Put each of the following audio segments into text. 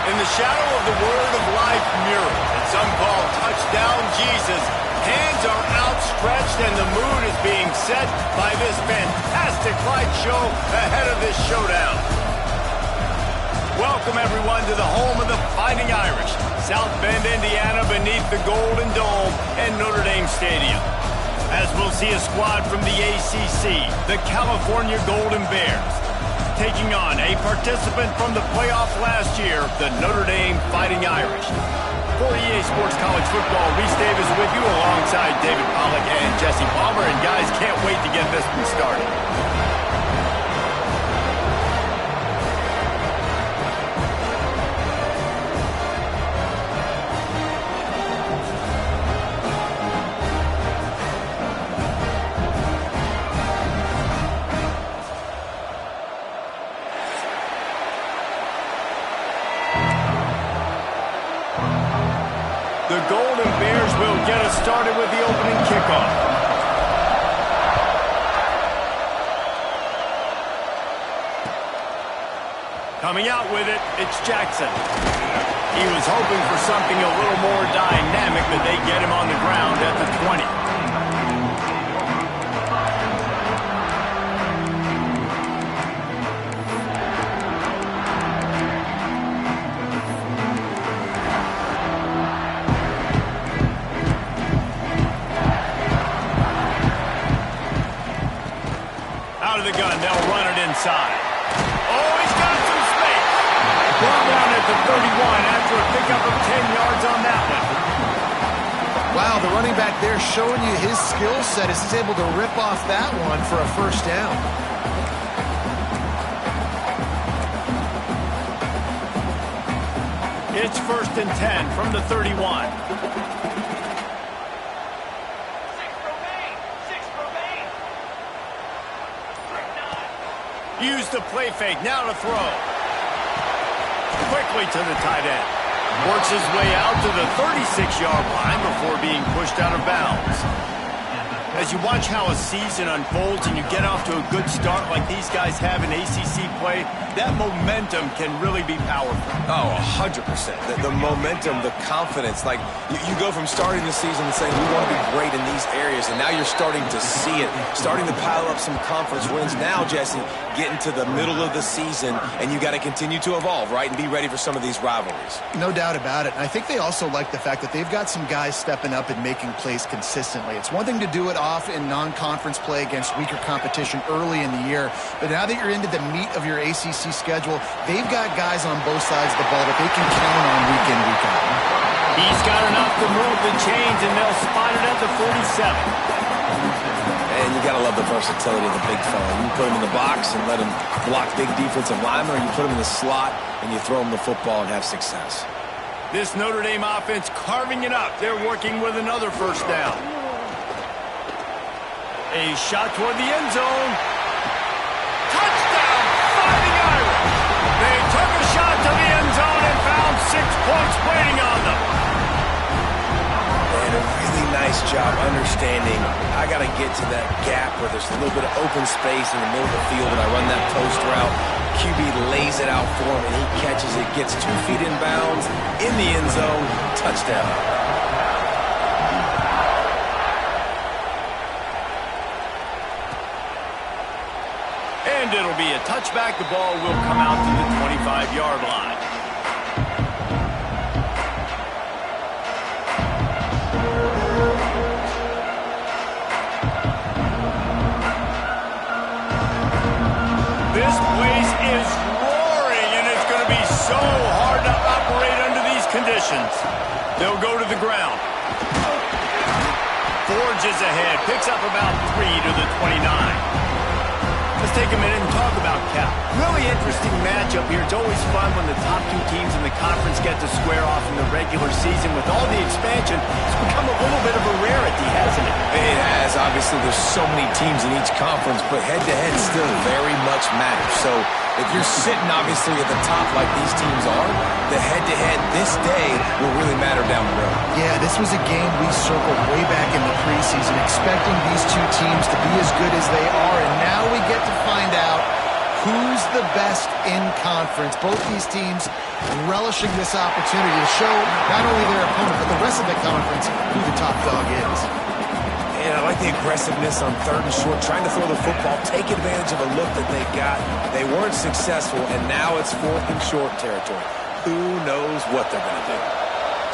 In the shadow of the Word of Life mural that some call Touchdown Jesus, hands are outstretched and the mood is being set by this fantastic light show ahead of this showdown. Welcome, everyone, to the home of the Fighting Irish, South Bend, Indiana, beneath the Golden Dome and Notre Dame Stadium. As we'll see a squad from the ACC, the California Golden Bears, taking on a participant from the playoff last year, the Notre Dame Fighting Irish. For EA Sports College Football, Reese Davis with you alongside David Pollack and Jesse Palmer. And guys, can't wait to get this one started. The Golden Bears will get us started with the opening kickoff. Coming out with it, it's Jackson. He was hoping for something a little more dynamic, but they get him on the ground at the 20. Out of the gun, they'll run it inside. Oh, he's got some space. Ball down at the 31 after a pickup of 10 yards on that one. Wow, the running back there showing you his skill set as he's able to rip off that one for a first down. It's 1st and 10 from the 31. Use the play fake, now to throw. Quickly to the tight end. Works his way out to the 36-yard line before being pushed out of bounds. As you watch how a season unfolds and you get off to a good start like these guys have in ACC play, that momentum can really be powerful. Oh, 100%. The momentum, the confidence. Like, you go from starting the season and saying, we want to be great in these areas, and now you're starting to see it, starting to pile up some conference wins. Now, Jesse, getting to the middle of the season, and you got to continue to evolve, right, and be ready for some of these rivalries. No doubt about it. And I think they also like the fact that they've got some guys stepping up and making plays consistently. It's one thing to do it off in non-conference play against weaker competition early in the year, but now that you're into the meat of your ACC schedule, they've got guys on both sides of the ball that they can count on week in, week out. He's got enough to move the chains, and they'll spot it at the 47. And you got to love the versatility of the big fella. You put him in the box and let him block big defensive linemen, or you put him in the slot and you throw him the football and have success. This Notre Dame offense carving it up. They're working with another first down. A shot toward the end zone. Touchdown, Fighting Irish. They took a shot to the end zone and found 6 points waiting on them. And a really nice job understanding, I got to get to that gap where there's a little bit of open space in the middle of the field when I run that post route. QB lays it out for him, and he catches it, gets 2 feet in bounds, in the end zone, touchdown. And it'll be a touchback. The ball will come out to the 25-yard line. This place is roaring, and it's going to be so hard to operate under these conditions. They'll go to the ground. Forges ahead, picks up about 3 to the 29. Let's take a minute and talk about Cal. Really interesting matchup here. It's always fun when the top 2 teams in the conference get to square off in the regular season. With all the expansion, it's become a little bit of a rarity, hasn't it? It has. Obviously, there's so many teams in each conference, but head-to-head still very much matters. So if you're sitting, obviously, at the top like these teams are, the head-to-head this day will really matter down the road. Yeah, this was a game we circled way back in the preseason, expecting these 2 teams to be as good as they are, and now we get to find out who's the best in conference. Both these teams relishing this opportunity to show not only their opponent, but the rest of the conference who the top dog is. And I like the aggressiveness on 3rd and short, trying to throw the football, take advantage of a look that they got. They weren't successful, and now it's 4th and short territory. Who knows what they're going to do?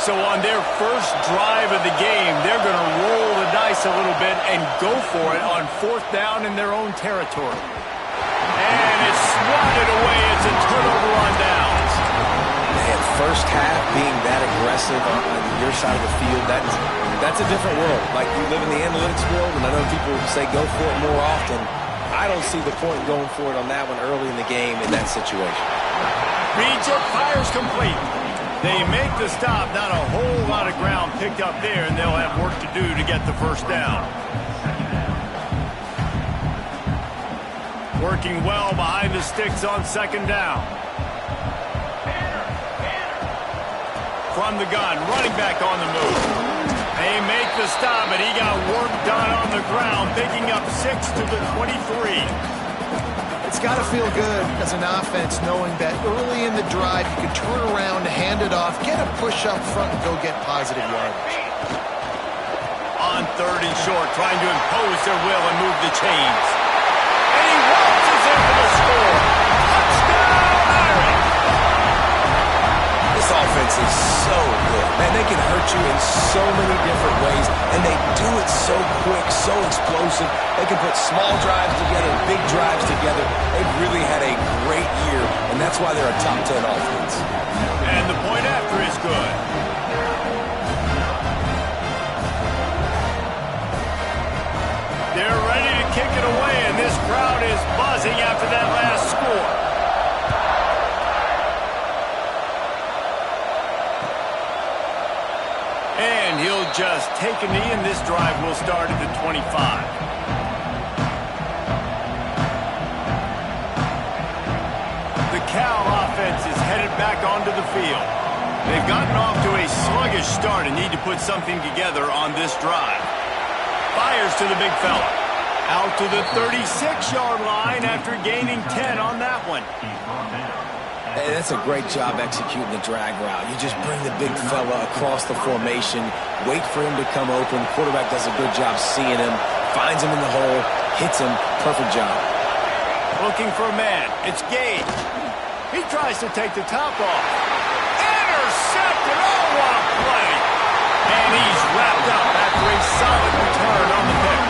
So on their first drive of the game, they're going to roll the dice a little bit and go for it on 4th down in their own territory. And it's swatted away. It's a turnover on downs. Man, first half being that aggressive on your side of the field, that's a different world. Like, you live in the analytics world, and I know people say go for it more often. I don't see the point going for it on that one early in the game in that situation. Reads it, fires complete. They make the stop. Not a whole lot of ground picked up there, and they'll have work to do to get the first down. Working well behind the sticks on 2nd down. From the gun, running back on the move. They make the stop, but he got work done on the ground, picking up 6 to the 23. It's got to feel good as an offense knowing that early in the drive you can turn around, hand it off, get a push up front, and go get positive yardage. On 3rd and short, trying to impose their will and move the chains. And he waltzes in for the score. Touchdown, Irish! This offense is so good. Man, they can hurt you in so many different ways, and they do it so quick, so explosive. They can put small drives together, big drives together. They've really had a great year, and that's why they're a top 10 offense. And the point after is good. They're ready to kick it away, and this crowd is buzzing after that last score. And he'll just take a knee, and this drive will start at the 25. The Cal offense is headed back onto the field. They've gotten off to a sluggish start and need to put something together on this drive. Fires to the big fella. Out to the 36-yard line after gaining 10 on that one. Hey, that's a great job executing the drag route. You just bring the big fella across the formation, wait for him to come open. Quarterback does a good job seeing him, finds him in the hole, hits him. Perfect job. Looking for a man. It's Gage. He tries to take the top off. Intercepted. Oh, what a play. And he's wrapped up after a solid return on the pick.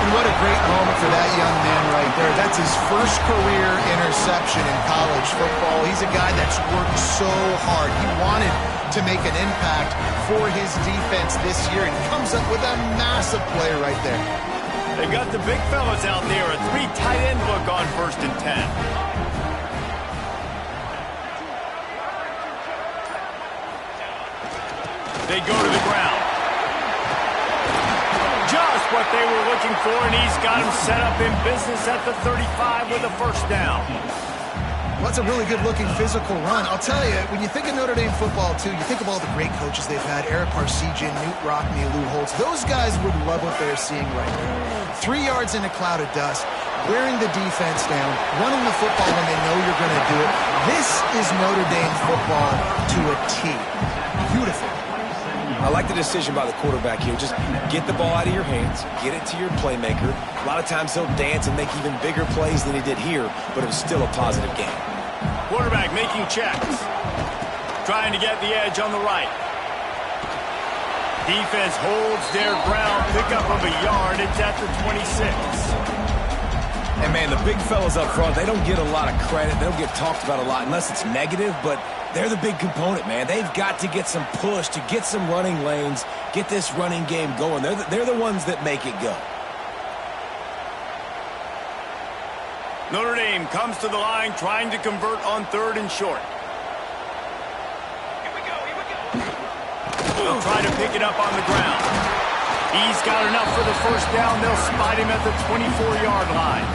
And what a great moment for that young man right there. That's his first career interception in college football. He's a guy that's worked so hard. He wanted to make an impact for his defense this year, and comes up with a massive play right there. They've got the big fellas out there. A 3 tight end look on 1st and 10. They go to the ground. Just what they were looking for, and he's got him set up in business at the 35 with a first down. Well, that's a really good-looking physical run. I'll tell you, when you think of Notre Dame football, too, you think of all the great coaches they've had, Eric Parsegian, Newt Rockne, Lou Holtz. Those guys would love what they're seeing right now. 3 yards in a cloud of dust, wearing the defense down, running the football when they know you're going to do it. This is Notre Dame football to a T. Beautiful. I like the decision by the quarterback here. Just get the ball out of your hands, get it to your playmaker. A lot of times he'll dance and make even bigger plays than he did here, but it was still a positive game. Quarterback making checks. Trying to get the edge on the right. Defense holds their ground. Pickup of a yard. It's at the 26. And, man, the big fellas up front, they don't get a lot of credit. They don't get talked about a lot unless it's negative, but they're the big component, man. They've got to get some push, to get some running lanes, get this running game going. They're the ones that make it go. Notre Dame comes to the line trying to convert on 3rd and short. They'll try to pick it up on the ground. He's got enough for the first down. They'll spot him at the 24-yard line.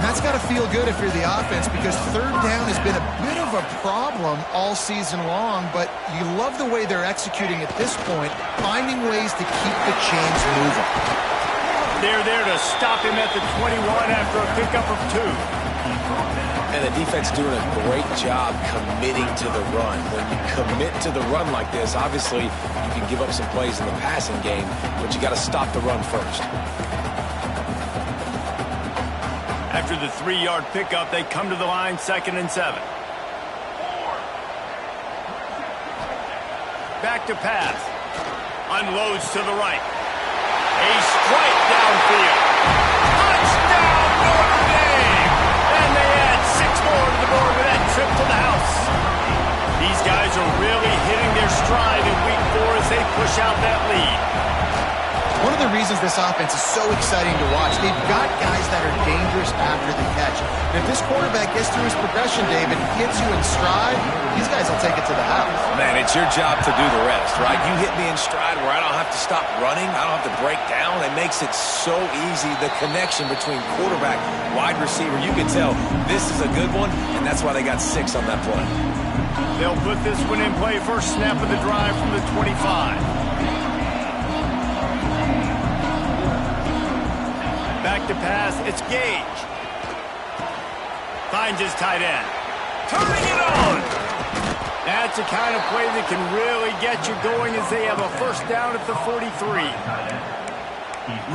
That's got to feel good if you're the offense, because 3rd down has been a bit of a problem all season long, but you love the way they're executing at this point, finding ways to keep the chains moving. they're there to stop him at the 21 after a pickup of 2. And the defense doing a great job committing to the run. When you commit to the run like this, obviously you can give up some plays in the passing game, but you got to stop the run first. After the 3-yard pickup, they come to the line, 2nd and 7. Back to pass. Unloads to the right. A strike downfield. Touchdown, Notre Dame! And they add 6 more to the board with that trip to the house. These guys are really hitting their stride in week 4 as they push out that lead. One of the reasons this offense is so exciting to watch, they've got guys that are dangerous after the catch. And if this quarterback gets through his progression, David, gets you in stride, these guys will take it to the house. Man, it's your job to do the rest, right? You hit me in stride where I don't have to stop running. I don't have to break down. It makes it so easy, the connection between quarterback, wide receiver. You can tell this is a good one, and that's why they got 6 on that play. They'll put this one in play. First snap of the drive from the 25. Back to pass, it's Gage. Finds his tight end. Turning it on! That's the kind of play that can really get you going as they have a first down at the 43.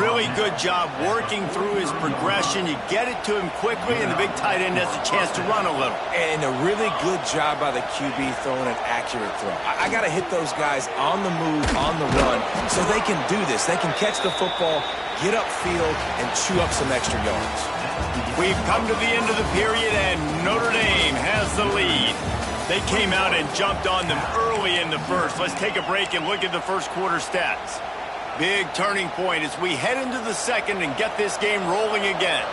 Really good job working through his progression. You get it to him quickly, and the big tight end has a chance to run a little. And a really good job by the QB throwing an accurate throw. I got to hit those guys on the move, on the run, so they can do this. They can catch the football, get upfield, and chew up some extra yards. We've come to the end of the period, and Notre Dame has the lead. They came out and jumped on them early in the first. Let's take a break and look at the first quarter stats. Big turning point as we head into the second and get this game rolling again.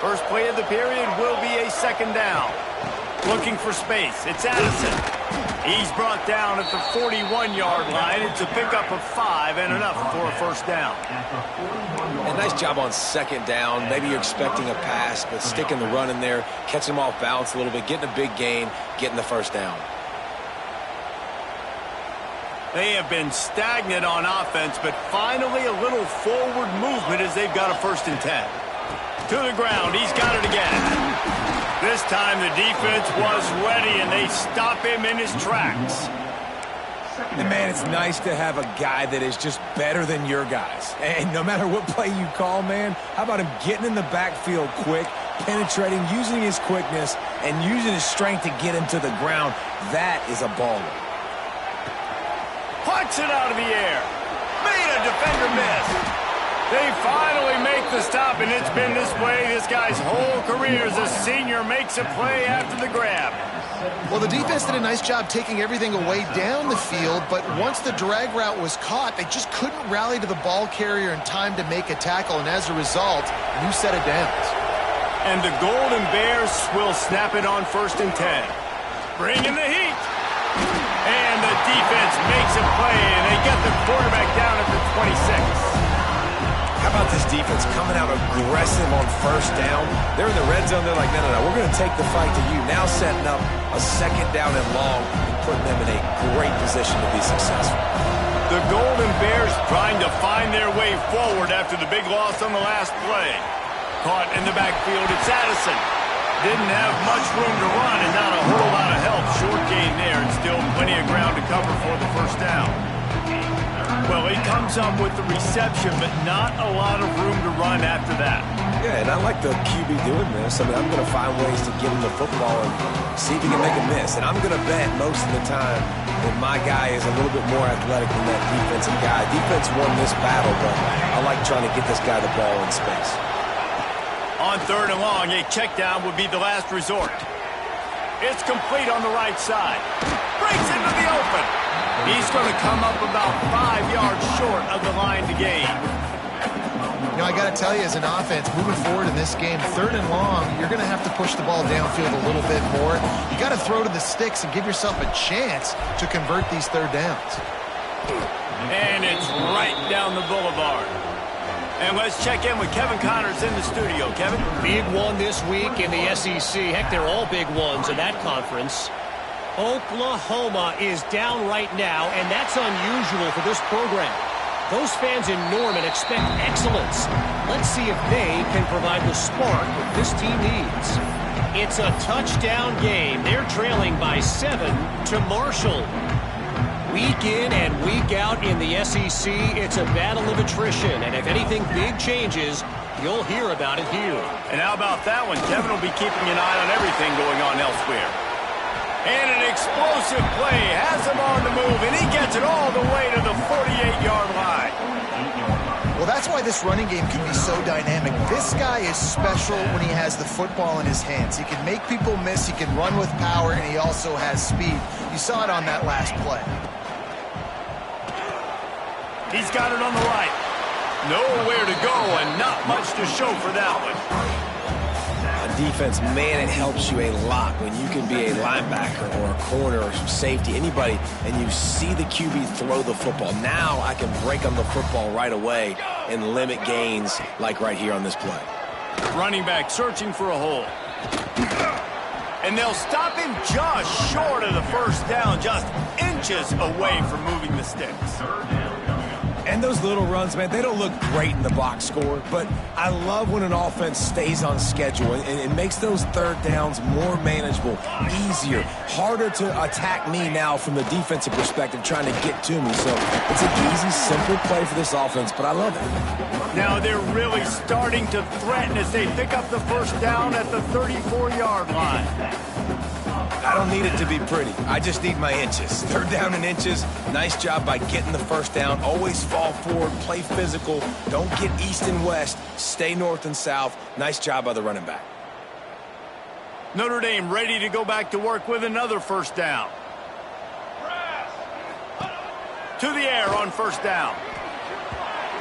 First play of the period will be a 2nd down. Looking for space. It's Addison. He's brought down at the 41-yard line. It's a pickup of 5 and enough for a first down. A nice job on 2nd down. Maybe you're expecting a pass, but sticking the run in there, catching them off balance a little bit, getting a big gain, getting the first down. They have been stagnant on offense, but finally a little forward movement as they've got a 1st and 10. To the ground, he's got it again. This time the defense was ready, and they stop him in his tracks. And man, it's nice to have a guy that is just better than your guys. And no matter what play you call, man, how about him getting in the backfield quick, penetrating, using his quickness, and using his strength to get him to the ground? That is a baller. Puts it out of the air. Made a defender miss. They finally make the stop, and it's been this way this guy's whole career as a senior makes a play after the grab. Well, the defense did a nice job taking everything away down the field, but once the drag route was caught, they just couldn't rally to the ball carrier in time to make a tackle, and as a result, new set of downs. And the Golden Bears will snap it on 1st and 10. Bringing the heat. And the defense makes a play, and they get the quarterback down at the 26. How about this defense coming out aggressive on 1st down? They're in the red zone. They're like, no, we're going to take the fight to you. Now setting up a 2nd down and long and putting them in a great position to be successful. The Golden Bears trying to find their way forward after the big loss on the last play. Caught in the backfield, it's Addison. Didn't have much room to run and not a whole lot of help. Short gain there and still plenty of ground to cover for the first down. Well, he comes up with the reception, but not a lot of room to run after that. Yeah, and I like the QB doing this. I mean, I'm going to find ways to get him the football and see if he can make a miss. And I'm going to bet most of the time that my guy is a little bit more athletic than that defensive guy. Defense won this battle, but I like trying to get this guy the ball in space. On 3rd and long, a check down would be the last resort. It's complete on the right side. Breaks into the open. He's going to come up about 5 yards short of the line to gain. You know, I got to tell you, as an offense, moving forward in this game, 3rd and long, you're going to have to push the ball downfield a little bit more. You got to throw to the sticks and give yourself a chance to convert these 3rd downs. And it's right down the boulevard. And let's check in with Kevin Connors in the studio. Kevin? Big one this week in the SEC. Heck, they're all big ones in that conference. Oklahoma is down right now, and that's unusual for this program. Those fans in Norman expect excellence. Let's see if they can provide the spark that this team needs. It's a touchdown game. They're trailing by 7 to Marshall. Week in and week out in the SEC, it's a battle of attrition. And if anything big changes, you'll hear about it here. And how about that one? Kevin will be keeping an eye on everything going on elsewhere. And an explosive play has him on the move, and he gets it all the way to the 48-yard line. Well, that's why this running game can be so dynamic. This guy is special when he has the football in his hands. He can make people miss, he can run with power, and he also has speed. You saw it on that last play. He's got it on the right. Nowhere to go and not much to show for that one. On defense, man, it helps you a lot when you can be a linebacker or a corner or some safety, anybody, and you see the QB throw the football. Now I can break on the football right away and limit gains like right here on this play. Running back searching for a hole. And they'll stop him just short of the first down, just inches away from moving the sticks. And those little runs, man, they don't look great in the box score, but I love when an offense stays on schedule and it makes those third downs more manageable, easier, harder to attack me now from the defensive perspective trying to get to me. So it's an easy, simple play for this offense, but I love it. Now they're really starting to threaten as they pick up the first down at the 34-yard line. I don't need it to be pretty. I just need my inches. Third down and inches. Nice job by getting the first down. Always fall forward, play physical. Don't get east and west. Stay north and south. Nice job by the running back. Notre Dame ready to go back to work with another first down. To the air on first down.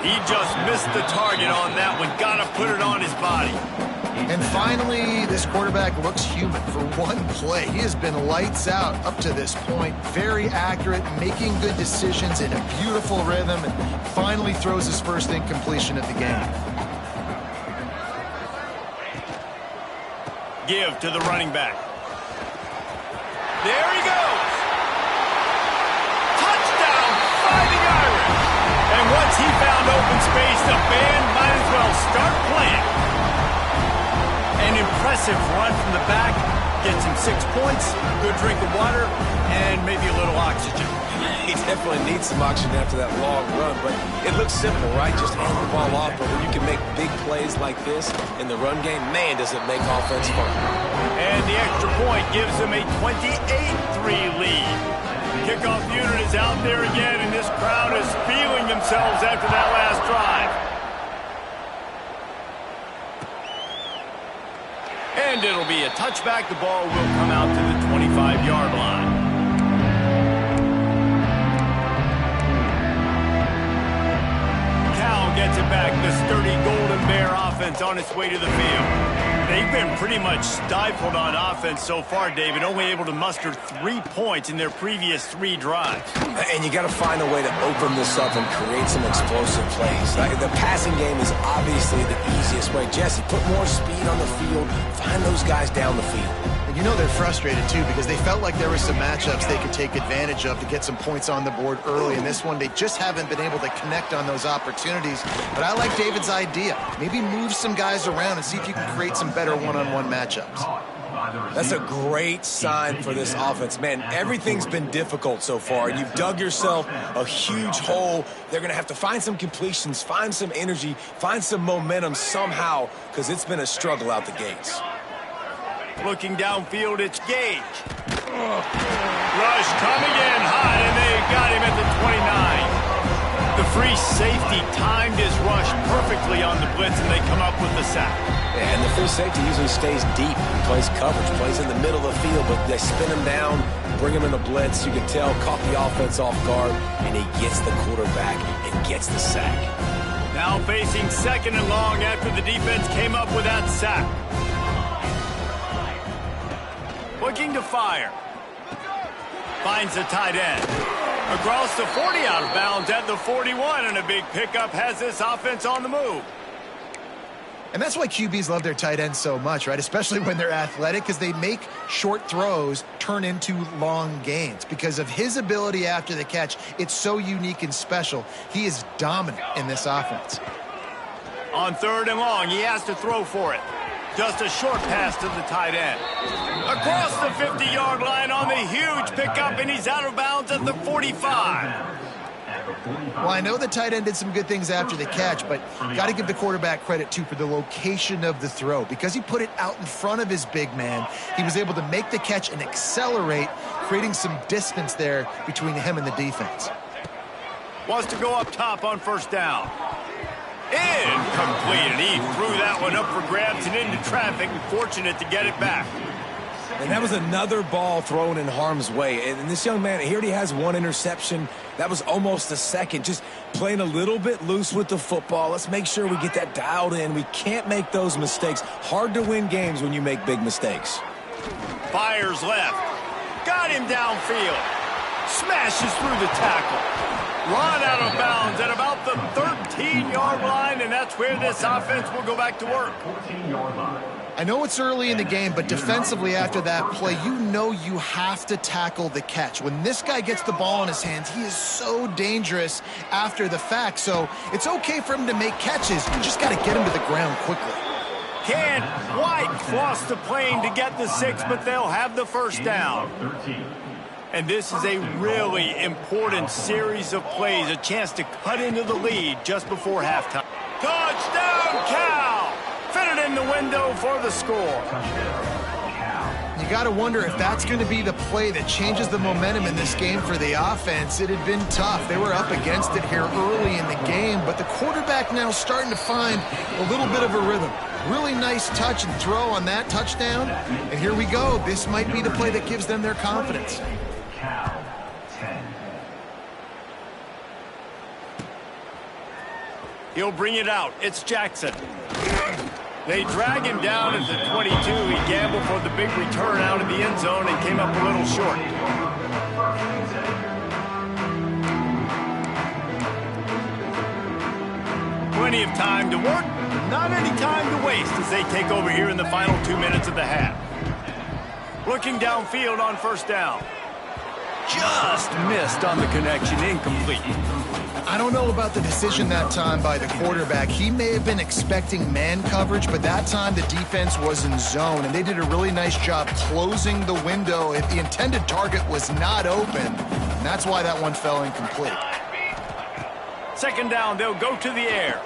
He just missed the target on that one. Got to put it on his body. And finally, this quarterback looks human for one play. He has been lights out up to this point. Very accurate, making good decisions in a beautiful rhythm, and finally throws his first incompletion of the game. Give to the running back. There he goes. Touchdown, Fighting Irish. And once he found open space, the band might as well start playing. An impressive run from the back, gets him 6 points, good drink of water, and maybe a little oxygen. He definitely needs some oxygen after that long run, but it looks simple, right? Just hand the ball off, but when you can make big plays like this in the run game, man, does it make offense fun. And the extra point gives him a 28-3 lead. Kickoff unit is out there again, and this crowd is feeling themselves after that last drive. And it'll be a touchback. The ball will come out to the 25-yard line. Cal gets it back. The sturdy Golden Bear offense on its way to the field. They've been pretty much stifled on offense so far, David. Only able to muster 3 points in their previous 3 drives. And you got to find a way to open this up and create some explosive plays. The passing game is obviously the easiest way. Jesse, put more speed on the field. Find those guys down the field. And you know they're frustrated, too, because they felt like there were some matchups they could take advantage of to get some points on the board early. In this one, they just haven't been able to connect on those opportunities. But I like David's idea. Maybe move some guys around and see if you can create some better one-on-one matchups. That's a great sign for this offense. Man, everything's been difficult so far, and you've dug yourself a huge hole. They're going to have to find some completions, find some energy, find some momentum somehow, because it's been a struggle out the gates. Looking downfield, it's Gage. Rush coming in hot, and they got him at the 29. The free safety timed his rush perfectly on the blitz, and they come up with the sack. Yeah, and the free safety usually stays deep. He plays coverage, plays in the middle of the field, but they spin him down, bring him in a blitz. You can tell, caught the offense off guard, and he gets the quarterback and gets the sack. Now facing second and long after the defense came up with that sack. Looking to fire. Finds the tight end. Across the 40, out of bounds at the 41, and a big pickup has this offense on the move. And that's why QBs love their tight ends so much, right? Especially when they're athletic, because they make short throws turn into long gains. Because of his ability after the catch, it's so unique and special. He is dominant in this offense. On 3rd and long, he has to throw for it. Just a short pass to the tight end. Across the 50-yard line on the huge pickup, and he's out of bounds at the 45. Well, I know the tight end did some good things after the catch, but got to give the quarterback credit, too, for the location of the throw. Because he put it out in front of his big man, he was able to make the catch and accelerate, creating some distance there between him and the defense. Wants to go up top on 1st down. Incomplete, and he threw that one up for grabs and into traffic, and fortunate to get it back. And that was another ball thrown in harm's way. And this young man, he already has 1 interception. That was almost a second. Just playing a little bit loose with the football. Let's make sure we get that dialed in. We can't make those mistakes. Hard to win games when you make big mistakes. Fires left. Got him downfield. Smashes through the tackle. Run out of bounds at about the 13-yard line, and that's where this offense will go back to work. 14-yard line. I know it's early in the game, but defensively after that play, you know you have to tackle the catch. When this guy gets the ball in his hands, he is so dangerous after the fact. So it's okay for him to make catches. You just got to get him to the ground quickly. Can't quite cross the plane to get the 6, but they'll have the 1st down. And this is a really important series of plays, a chance to cut into the lead just before halftime. Touchdown, Cal! Fitted in the window for the score. You got to wonder if that's going to be the play that changes the momentum in this game for the offense. It had been tough. They were up against it here early in the game, but the quarterback now starting to find a little bit of a rhythm. Really nice touch and throw on that touchdown. And here we go. This might be the play that gives them their confidence. He'll bring it out. It's Jackson. They drag him down at the 22. He gambled for the big return out of the end zone and came up a little short. Plenty of time to work. Not any time to waste as they take over here in the final 2 minutes of the half. Looking downfield on 1st down. Just missed on the connection, incomplete. I don't know about the decision that time by the quarterback. He may have been expecting man coverage, but that time the defense was in zone, and they did a really nice job closing the window if the intended target was not open. And that's why that one fell incomplete. 2nd down, they'll go to the air.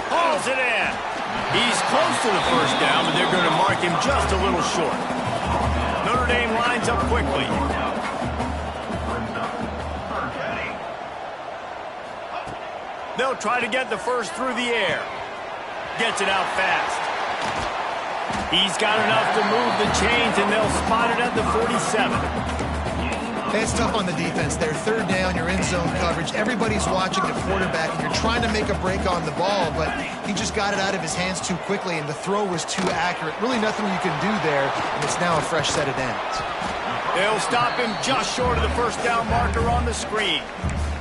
Hauls it in. He's close to the 1st down, but they're going to mark him just a little short. Notre Dame lines up quickly. They'll try to get the 1st through the air. Gets it out fast. He's got enough to move the chains, and they'll spot it at the 47. It's tough on the defense there. 3rd down, you're in zone coverage. Everybody's watching the quarterback, and you're trying to make a break on the ball, but he just got it out of his hands too quickly, and the throw was too accurate. Really nothing you can do there, and it's now a fresh set of downs. They'll stop him just short of the 1st down marker on the screen.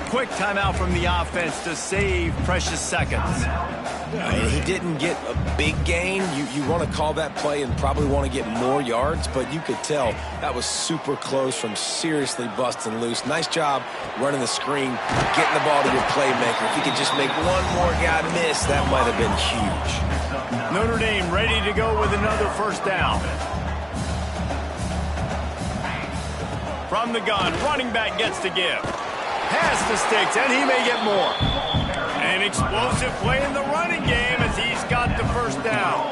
Quick timeout from the offense to save precious seconds. He didn't get a big gain. You want to call that play and probably want to get more yards, but you could tell that was super close from seriously busting loose. Nice job running the screen, getting the ball to your playmaker. If he could just make one more guy miss, that might have been huge. Notre Dame ready to go with another 1st down. From the gun, running back gets to give. Pass the sticks, and he may get more. An explosive play in the running game as he's got the 1st down.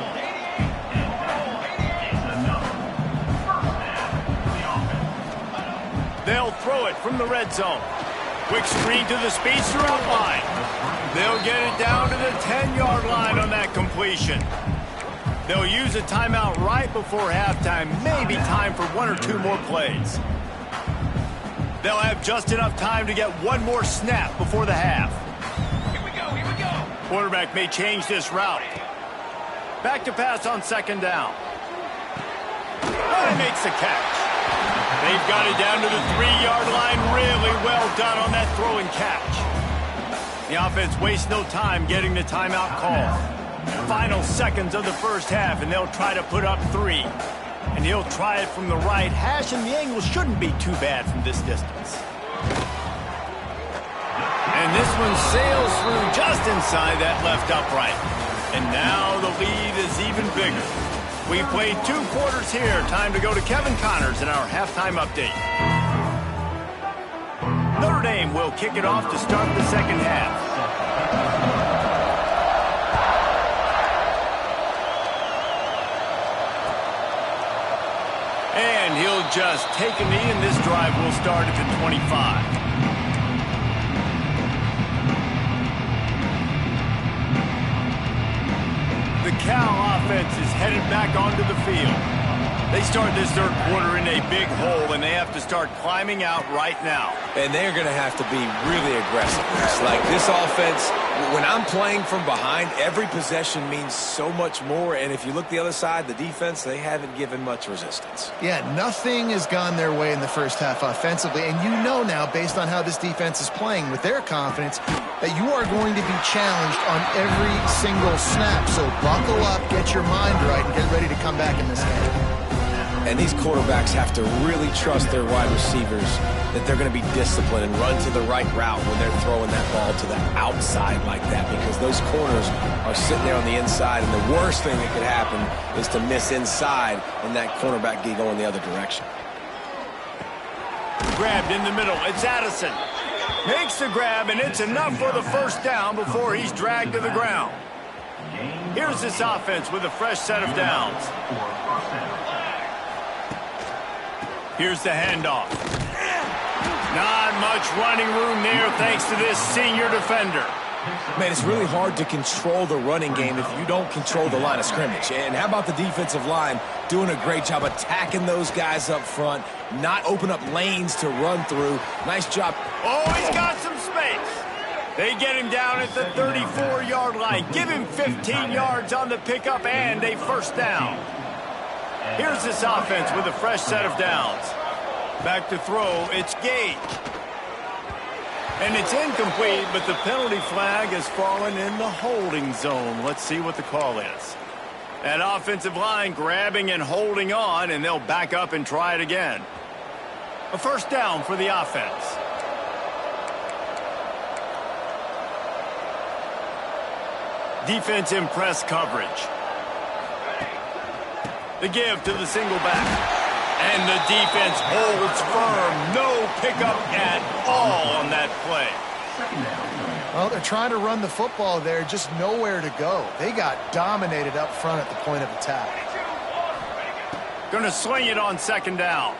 They'll throw it from the red zone. Quick screen to the speedster outline. They'll get it down to the 10-yard line on that completion. They'll use a timeout right before halftime. Maybe time for 1 or 2 more plays. They'll have just enough time to get one more snap before the half. Here we go, here we go. Quarterback may change this route. Back to pass on 2nd down. Oh, he makes the catch. They've got it down to the 3-yard line. Really well done on that throw and catch. The offense wastes no time getting the timeout call. Final seconds of the 1st half, and they'll try to put up 3. And he'll try it from the right hash, and the angle shouldn't be too bad from this distance. And this one sails through just inside that left upright. And now the lead is even bigger. We played 2 quarters here. Time to go to Kevin Connors in our halftime update. Notre Dame will kick it off to start the second half. And he'll just take a knee, and this drive will start at the 25. The Cal offense is headed back onto the field. They start this third quarter in a big hole, and they have to start climbing out right now. And they're going to have to be really aggressive. It's like this offense, when I'm playing from behind, every possession means so much more. And if you look the other side, the defense, they haven't given much resistance. Yeah, nothing has gone their way in the first half offensively. And you know now, based on how this defense is playing with their confidence, that you are going to be challenged on every single snap. So buckle up, get your mind right, and get ready to come back in this game. And these quarterbacks have to really trust their wide receivers that they're going to be disciplined and run to the right route when they're throwing that ball to the outside like that, because those corners are sitting there on the inside, and the worst thing that could happen is to miss inside and that cornerback get going the other direction. Grabbed in the middle. It's Addison. Makes the grab, and it's enough for the first down before he's dragged to the ground. Here's this offense with a fresh set of downs. Here's the handoff. Not much running room there thanks to this senior defender. Man, it's really hard to control the running game if you don't control the line of scrimmage. And how about the defensive line doing a great job attacking those guys up front, not open up lanes to run through. Nice job. Oh, he's got some space. They get him down at the 34-yard line. Give him 15 yards on the pickup and a first down. Here's this offense with a fresh set of downs. Back to throw, it's Gage. And it's incomplete, but the penalty flag has fallen in the holding zone. Let's see what the call is. That offensive line grabbing and holding on, and they'll back up and try it again. A first down for the offense. Defense in press coverage. The give to the single back. And the defense holds firm. No pickup at all on that play. Well, they're trying to run the football there, just nowhere to go. They got dominated up front at the point of attack. Going to swing it on second down.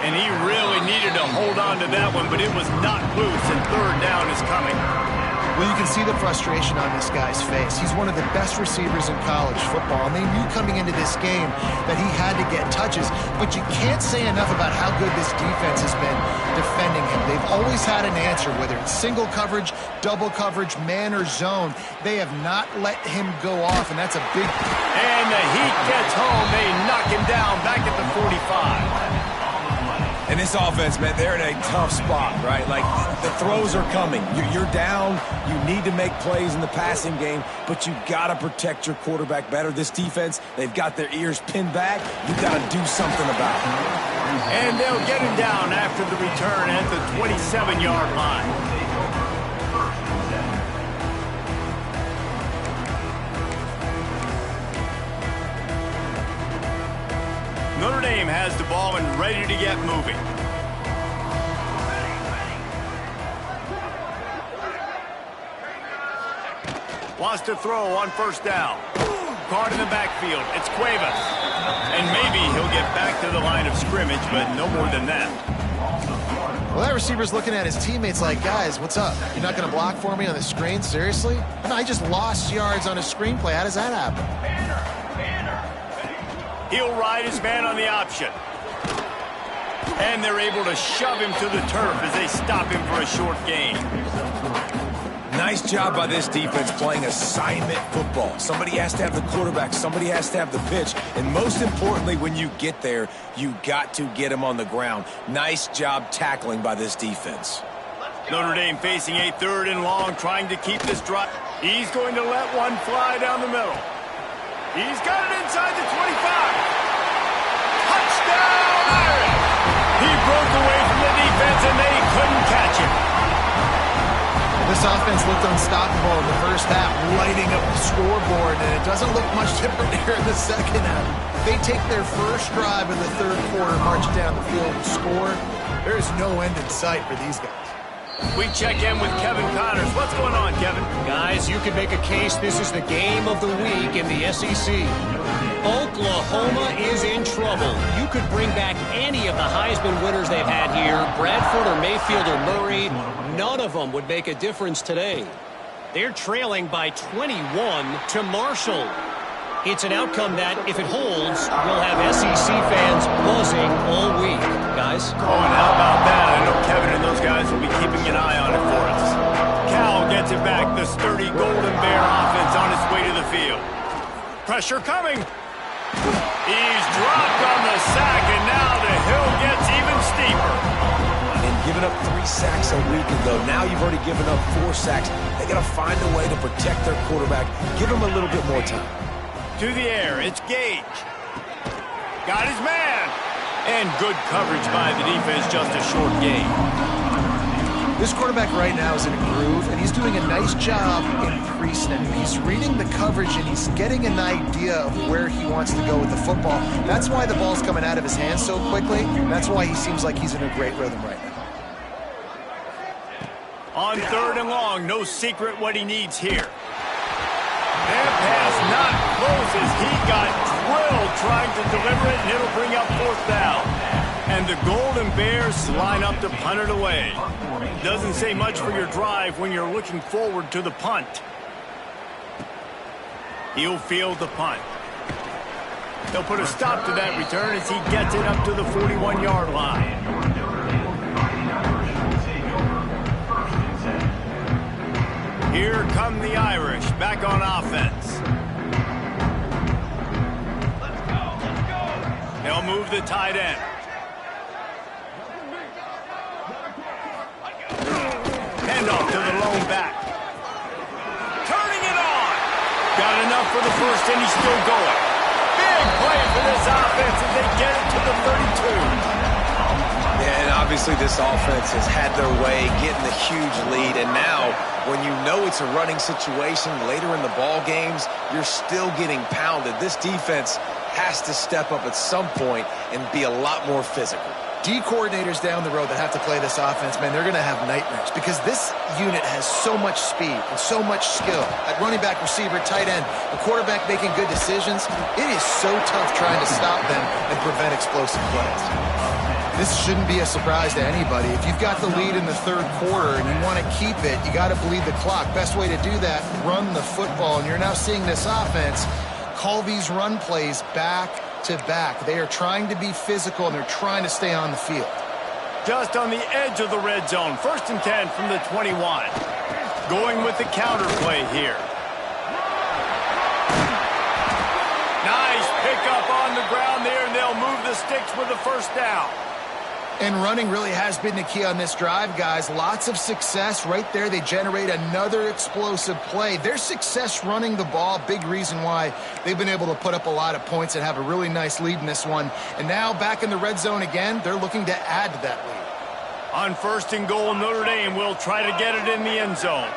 And he really needed to hold on to that one, but it was not loose, and third down is coming. Well, you can see the frustration on this guy's face. He's one of the best receivers in college football, and they knew coming into this game that he had to get touches, but you can't say enough about how good this defense has been defending him. They've always had an answer, whether it's single coverage, double coverage, man or zone. They have not let him go off, and that's a big... And the heat gets home. They knock him down back at the 45. And this offense, man, they're in a tough spot, right? Like, the throws are coming. You're down. You need to make plays in the passing game, but you got to protect your quarterback better. This defense, they've got their ears pinned back. You got to do something about it. And they'll get him down after the return at the 27-yard line. Notre Dame has the ball and ready to get moving. Wants to throw on first down. Caught in the backfield. It's Cuevas. And maybe he'll get back to the line of scrimmage, but no more than that. Well, that receiver's looking at his teammates like, guys, what's up? You're not going to block for me on the screen? Seriously? And I just lost yards on a screenplay. How does that happen? He'll ride his man on the option. And they're able to shove him to the turf as they stop him for a short gain. Nice job by this defense playing assignment football. Somebody has to have the quarterback. Somebody has to have the pitch. And most importantly, when you get there, you got to get him on the ground. Nice job tackling by this defense. Notre Dame facing a third and long, trying to keep this drive. He's going to let one fly down the middle. He's got it inside the 25. Touchdown, Irish! He broke away from the defense, and they couldn't catch him. This offense looked unstoppable in the first half, lighting up the scoreboard, and it doesn't look much different here in the second half. They take their first drive in the third quarter, march down the field and score. There is no end in sight for these guys. We check in with Kevin Connors. What's going on, Kevin? Guys, you could make a case this is the game of the week in the SEC. Oklahoma is in trouble. You could bring back any of the Heisman winners they've had here, Bradford or Mayfield or Murray. None of them would make a difference today. They're trailing by 21 to Marshall. It's an outcome that, if it holds, will have SEC fans buzzing all week. Guys? Oh, and how about that? I know Kevin and those guys will be keeping an eye on it for us. Cal gets it back. The sturdy Golden Bear offense on its way to the field. Pressure coming. He's dropped on the sack, and now the hill gets even steeper. And giving up 3 sacks a week ago, now you've already given up 4 sacks. They got to find a way to protect their quarterback. Give him a little bit more time. To the air, it's Gage. Got his man. And good coverage by the defense, just a short gain. This quarterback right now is in a groove, and he's doing a nice job in pre-snap. He's reading the coverage, and he's getting an idea of where he wants to go with the football. That's why the ball's coming out of his hands so quickly. That's why he seems like he's in a great rhythm right now. On 3rd and long, no secret what he needs here. That pass not close as he got drilled trying to deliver it, and it'll bring up 4th down. And the Golden Bears line up to punt it away. Doesn't say much for your drive when you're looking forward to the punt. He'll field the punt. They'll put a stop to that return as he gets it up to the 41-yard line. Here come the Irish, back on offense. They'll move the tight end. Handoff to the lone back. Turning it on. Got enough for the first, and he's still going. Big play for this offense as they get it to the 32. Yeah, and obviously this offense has had their way getting the huge lead, and now when you know it's a running situation later in the ball games, you're still getting pounded. This defense has to step up at some point and be a lot more physical. D coordinators down the road that have to play this offense, man, they're going to have nightmares because this unit has so much speed and so much skill. At running back, receiver, tight end, the quarterback making good decisions, it is so tough trying to stop them and prevent explosive plays. This shouldn't be a surprise to anybody. If you've got the lead in the 3rd quarter and you want to keep it, you got to bleed the clock. Best way to do that, run the football. And you're now seeing this offense call these run plays back to back. They are trying to be physical, and they're trying to stay on the field. Just on the edge of the red zone. 1st and 10 from the 21. Going with the counter play here. Nice pickup on the ground there, and they'll move the sticks with the 1st down. And running really has been the key on this drive, guys. Lots of success right there. They generate another explosive play. Their success running the ball, big reason why they've been able to put up a lot of points and have a really nice lead in this one. And now back in the red zone again, they're looking to add to that lead. On 1st and goal, Notre Dame will try to get it in the end zone.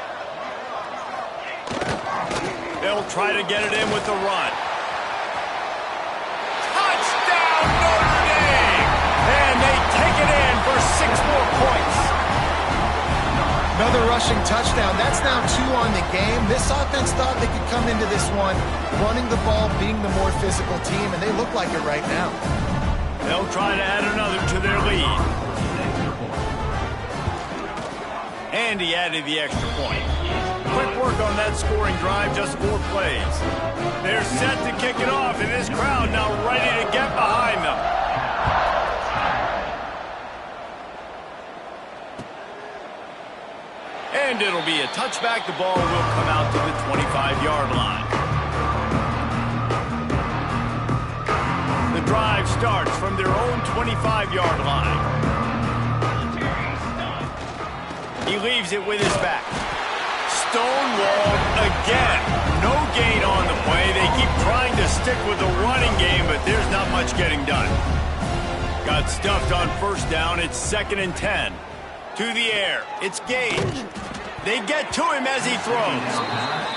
They'll try to get it in with the run. Touchdown, Notre Dame! And they take it in for 6 more points. Another rushing touchdown. That's now 2 on the game. This offense thought they could come into this one running the ball, being the more physical team, and they look like it right now. They'll try to add another to their lead. And he added the extra point. Quick work on that scoring drive, just 4 plays. They're set to kick it off, and this crowd now ready to get behind them. And it'll be a touchback. The ball will come out to the 25-yard line. The drive starts from their own 25-yard line. He leaves it with his back. Stonewalled again. No gain on the play. They keep trying to stick with the running game, but there's not much getting done. Got stuffed on 1st down. It's 2nd and 10. To the air. It's Gage. They get to him as he throws.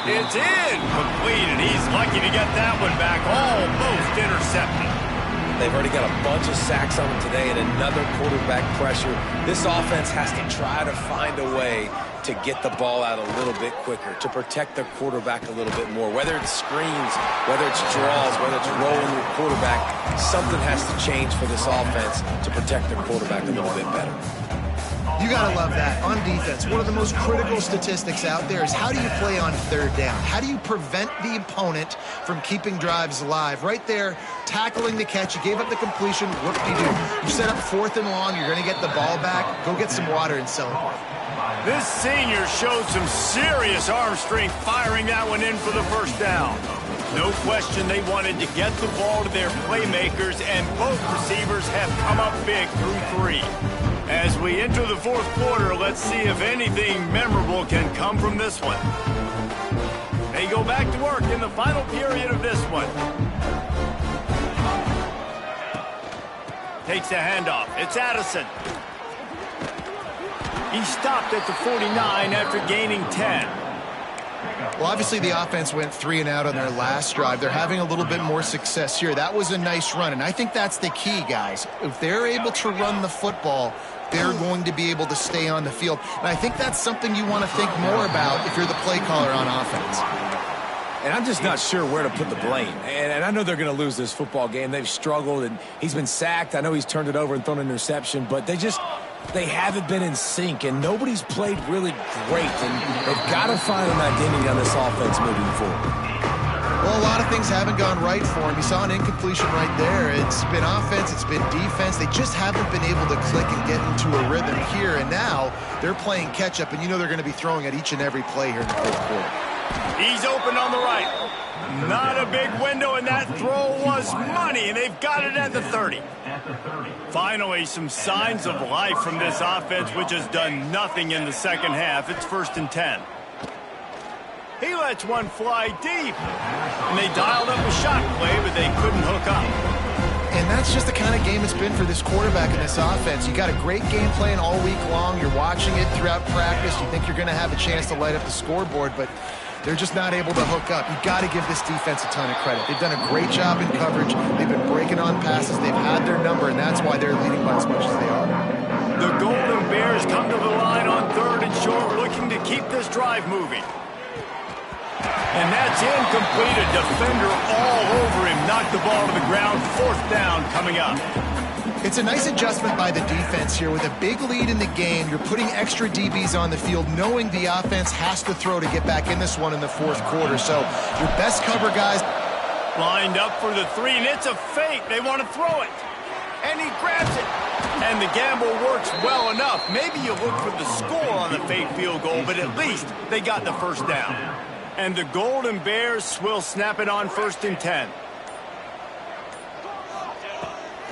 It's incomplete, and he's lucky to get that one back, almost intercepted. They've already got a bunch of sacks on them today and another quarterback pressure. This offense has to try to find a way to get the ball out a little bit quicker, to protect their quarterback a little bit more. Whether it's screens, whether it's draws, whether it's rolling your quarterback, something has to change for this offense to protect their quarterback a little bit better. You got to love that. On defense, one of the most critical statistics out there is how do you play on third down? How do you prevent the opponent from keeping drives alive? Right there, tackling the catch. You gave up the completion. What do? You set up 4th and long. You're going to get the ball back. Go get some water and celebrate. This senior showed some serious arm strength firing that one in for the first down. No question they wanted to get the ball to their playmakers, and both receivers have come up big through 3. As we enter the 4th quarter, let's see if anything memorable can come from this one. They go back to work in the final period of this one. Takes the handoff. It's Addison. He stopped at the 49 after gaining 10. Well, obviously the offense went 3 and out on their last drive. They're having a little bit more success here. That was a nice run, and I think that's the key, guys. If they're able to run the football, they're going to be able to stay on the field. And I think that's something you want to think more about if you're the play caller on offense. And I'm just not sure where to put the blame. And I know they're going to lose this football game. They've struggled, and he's been sacked. I know he's turned it over and thrown an interception, but they haven't been in sync, and nobody's played really great. And they've got to find an identity on this offense moving forward. Well, a lot of things haven't gone right for him. You saw an incompletion right there. It's been offense, it's been defense. They just haven't been able to click and get into a rhythm here. And now they're playing catch-up, and you know they're going to be throwing at each and every play here in the 4th quarter. He's open on the right. Not a big window, and that throw was money, and they've got it at the 30. Finally, some signs of life from this offense, which has done nothing in the second half. It's 1st and 10. He lets one fly deep. And they dialed up a shot play, but they couldn't hook up. And that's just the kind of game it's been for this quarterback in this offense. You got a great game plan all week long. You're watching it throughout practice. You think you're going to have a chance to light up the scoreboard, but they're just not able to hook up. You've got to give this defense a ton of credit. They've done a great job in coverage. They've been breaking on passes. They've had their number, and that's why they're leading by as much as they are. The Golden Bears come to the line on 3rd and short, looking to keep this drive moving. And that's incomplete. A defender all over him. Knocked the ball to the ground. 4th down coming up. It's a nice adjustment by the defense here. With a big lead in the game, you're putting extra DBs on the field, knowing the offense has to throw to get back in this one in the 4th quarter. So your best cover guys. Lined up for the 3, and it's a fake. They want to throw it. And he grabs it. And the gamble works well enough. Maybe you look for the score on the fake field goal, but at least they got the 1st down. And the Golden Bears will snap it on 1st and 10.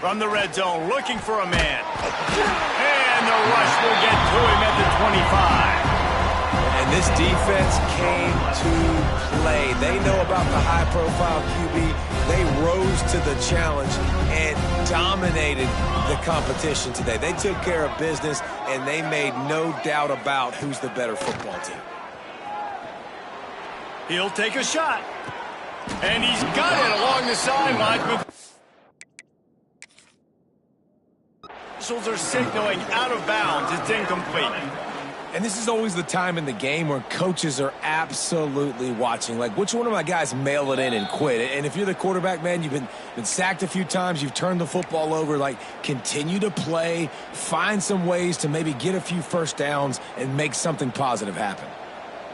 From the red zone, looking for a man. And the rush will get to him at the 25. And this defense came to play. They know about the high-profile QB. They rose to the challenge and dominated the competition today. They took care of business, and they made no doubt about who's the better football team. He'll take a shot. And he's got it along the sideline. Officials are signaling out of bounds. It's incomplete. And this is always the time in the game where coaches are absolutely watching. Like, which one of my guys mail it in and quit? And if you're the quarterback, man, you've been sacked a few times, you've turned the football over, like, continue to play, find some ways to maybe get a few 1st downs and make something positive happen.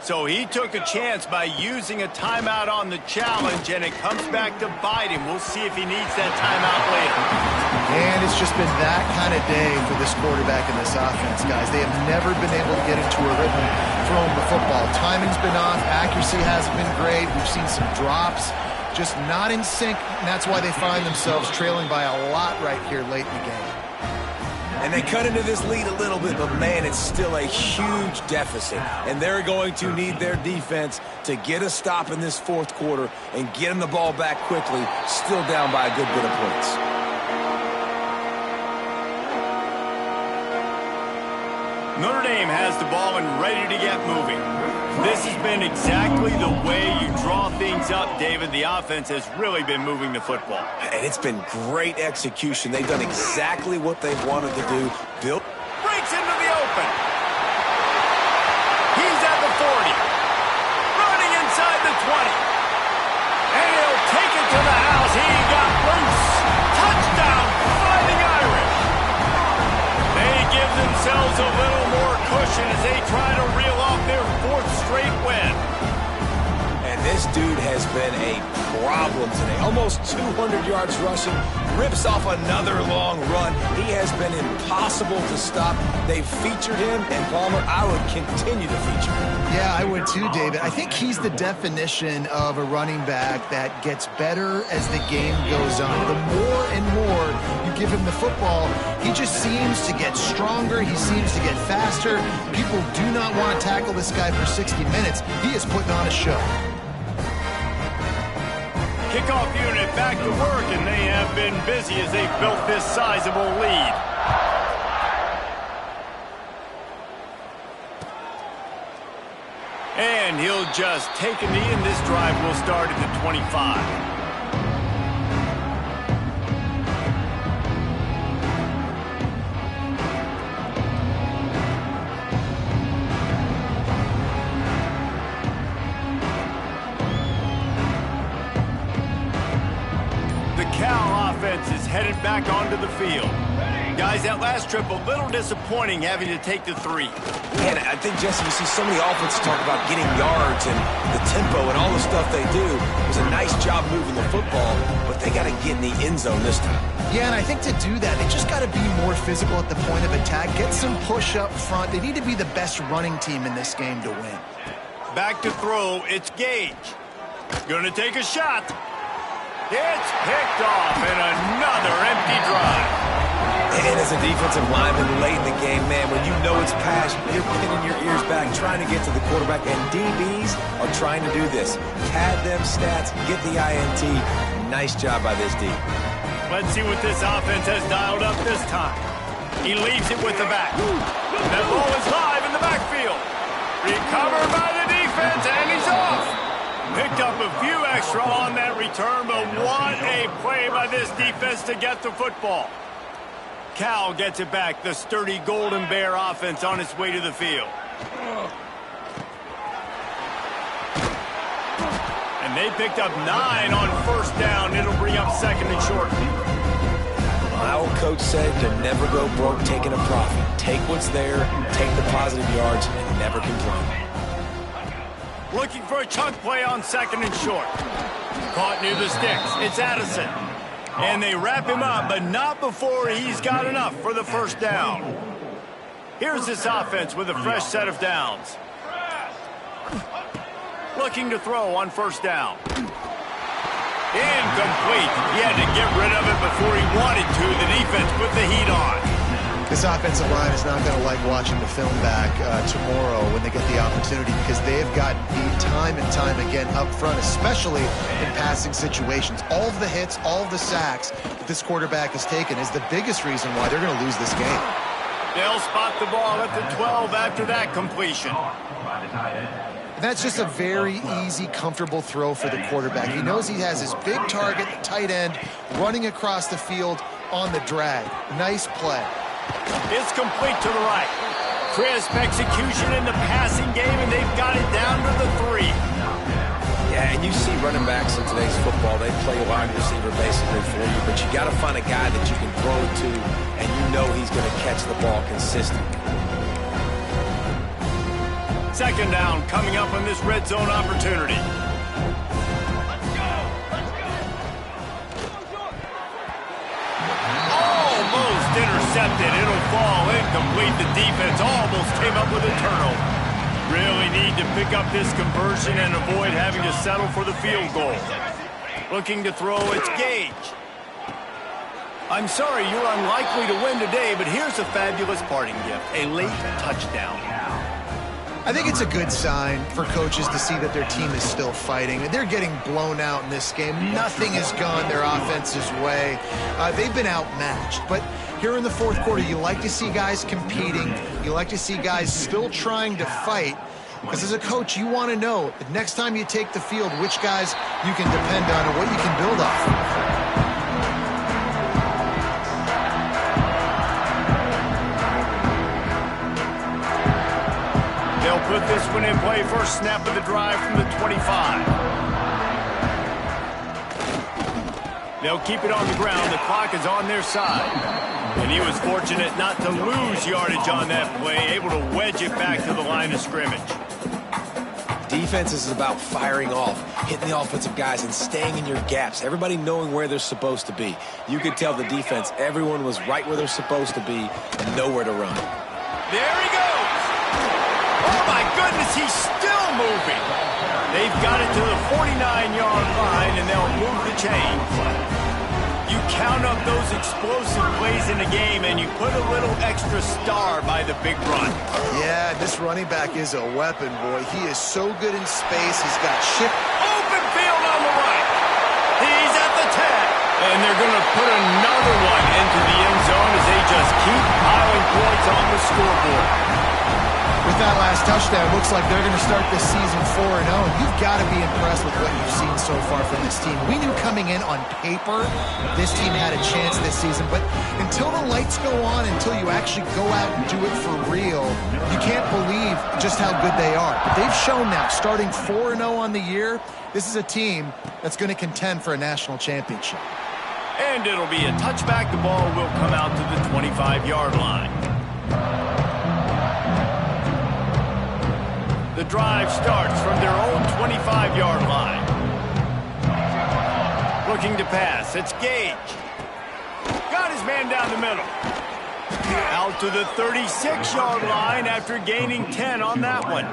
So he took a chance by using a timeout on the challenge, and it comes back to bite him. We'll see if he needs that timeout later. And it's just been that kind of day for this quarterback in this offense, guys. They have never been able to get into a rhythm throwing the football. Timing's been off. Accuracy hasn't been great. We've seen some drops. Just not in sync, and that's why they find themselves trailing by a lot right here late in the game. And they cut into this lead a little bit, but, man, it's still a huge deficit. And they're going to need their defense to get a stop in this 4th quarter and get them the ball back quickly, still down by a good bit of points. 9 Notre Dame has the ball and ready to get moving. This has been exactly the way you draw things up, David. The offense has really been moving the football. And it's been great execution. They've done exactly what they've wanted to do. Bill breaks into the open. He's at the 40. Running inside the 20. And he'll take it to the house. He got loose. Touchdown, Fighting Irish. They give themselves a little more cushion as they try to reel off their fourth straight win. And this dude has been a problem today. Almost 200 yards rushing. Rips off another long run. He has been impossible to stop. They've featured him, and Palmer, I would continue to feature him. Yeah, I would too, David. I think he's the definition of a running back that gets better as the game goes on. The more and more you give him the football, he just seems to get stronger. He seems to get faster. People do not want to tackle this guy for 60 minutes. He is putting on a show. Kickoff unit back to work, and they have been busy as they built this sizable lead. And he'll just take a knee, and this drive will start at the 25. Is headed back onto the field. Guys, that last trip a little disappointing having to take the 3. And I think, Jesse, you see so many offenses talk about getting yards and the tempo and all the stuff they do. It was a nice job moving the football, but they got to get in the end zone this time. Yeah, and I think to do that, they just got to be more physical at the point of attack, get some push up front. They need to be the best running team in this game to win. Back to throw, it's Gage. Gonna take a shot. It's picked off, and another empty drive. And as a defensive lineman late in the game, man, when you know it's pass, you're pinning your ears back, trying to get to the quarterback, and DBs are trying to do this. Pad them stats, get the INT. Nice job by this D. Let's see what this offense has dialed up this time. He leaves it with the back. That ball is live in the backfield. Recovered by the defense, and he's off. Picked up a few extra on that return, but what a play by this defense to get the football. Cal gets it back, the sturdy Golden Bear offense on its way to the field. And they picked up 9 on first down. It'll bring up second and short. My old coach said to never go broke taking a profit. Take what's there, take the positive yards, and never complain. Looking for a chunk play on second and short. Caught near the sticks. It's Addison. And they wrap him up, but not before he's got enough for the first down. Here's this offense with a fresh set of downs. Looking to throw on first down. Incomplete. He had to get rid of it before he wanted to. The defense put the heat on. This offensive line is not going to like watching the film back tomorrow when they get the opportunity, because they have gotten beat time and time again up front, especially in passing situations. All of the hits, all of the sacks that this quarterback has taken is the biggest reason why they're going to lose this game. They'll spot the ball at the 12 after that completion. And that's just a very easy, comfortable throw for the quarterback. He knows he has his big target, the tight end, running across the field on the drag. Nice play. It's complete to the right. Crisp execution in the passing game, and they've got it down to the 3. Yeah, and you see running backs in today's football, they play wide receiver basically for you, but you got to find a guy that you can throw it to, and you know he's going to catch the ball consistently. Second down coming up on this red zone opportunity. Almost intercepted. It'll fall incomplete. The defense almost came up with a turnover. Really need to pick up this conversion and avoid having to settle for the field goal. Looking to throw, it's Gage. I'm sorry, you're unlikely to win today, but here's a fabulous parting gift. A late touchdown. I think it's a good sign for coaches to see that their team is still fighting. They're getting blown out in this game. Nothing has gone their offense's way. They've been outmatched. But here in the fourth quarter, you like to see guys competing. You like to see guys still trying to fight. Because as a coach, you want to know that next time you take the field, which guys you can depend on and what you can build off of. They'll put this one in play. First snap of the drive from the 25. They'll keep it on the ground. The clock is on their side. And he was fortunate not to lose yardage on that play, able to wedge it back to the line of scrimmage. Defense is about firing off, hitting the offensive guys, and staying in your gaps. Everybody knowing where they're supposed to be. You could tell the defense, everyone was right where they're supposed to be and nowhere to run. There he goes. Oh, my goodness, he's still moving. They've got it to the 49-yard line, and they'll move the chains. You count up those explosive plays in the game, and you put a little extra star by the big run. Yeah, this running back is a weapon, boy. He is so good in space. He's got shift. Open field on the right. He's at the 10. And they're going to put another one into the end zone as they just keep piling points on the scoreboard. With that last touchdown, looks like they're going to start this season 4-0. You've got to be impressed with what you've seen so far from this team. We knew coming in on paper this team had a chance this season, but until the lights go on, until you actually go out and do it for real, you can't believe just how good they are. But they've shown now, starting 4-0 on the year, this is a team that's going to contend for a national championship. And it'll be a touchback. The ball will come out to the 25-yard line. The drive starts from their own 25-yard line. Looking to pass. It's Gage. Got his man down the middle. Out to the 36-yard line after gaining 10 on that one.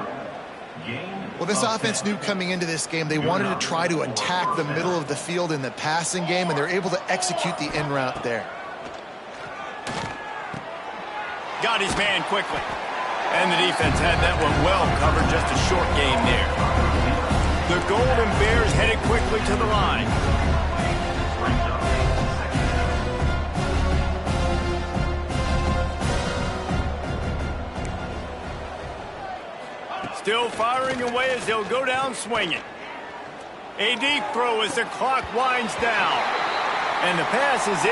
Well, this offense knew coming into this game they wanted to try to attack the middle of the field in the passing game, and they're able to execute the in route there. Got his man quickly. And the defense had that one well covered, just a short game there. The Golden Bears headed quickly to the line. Still firing away as they'll go down swinging. A deep throw as the clock winds down. And the pass is in.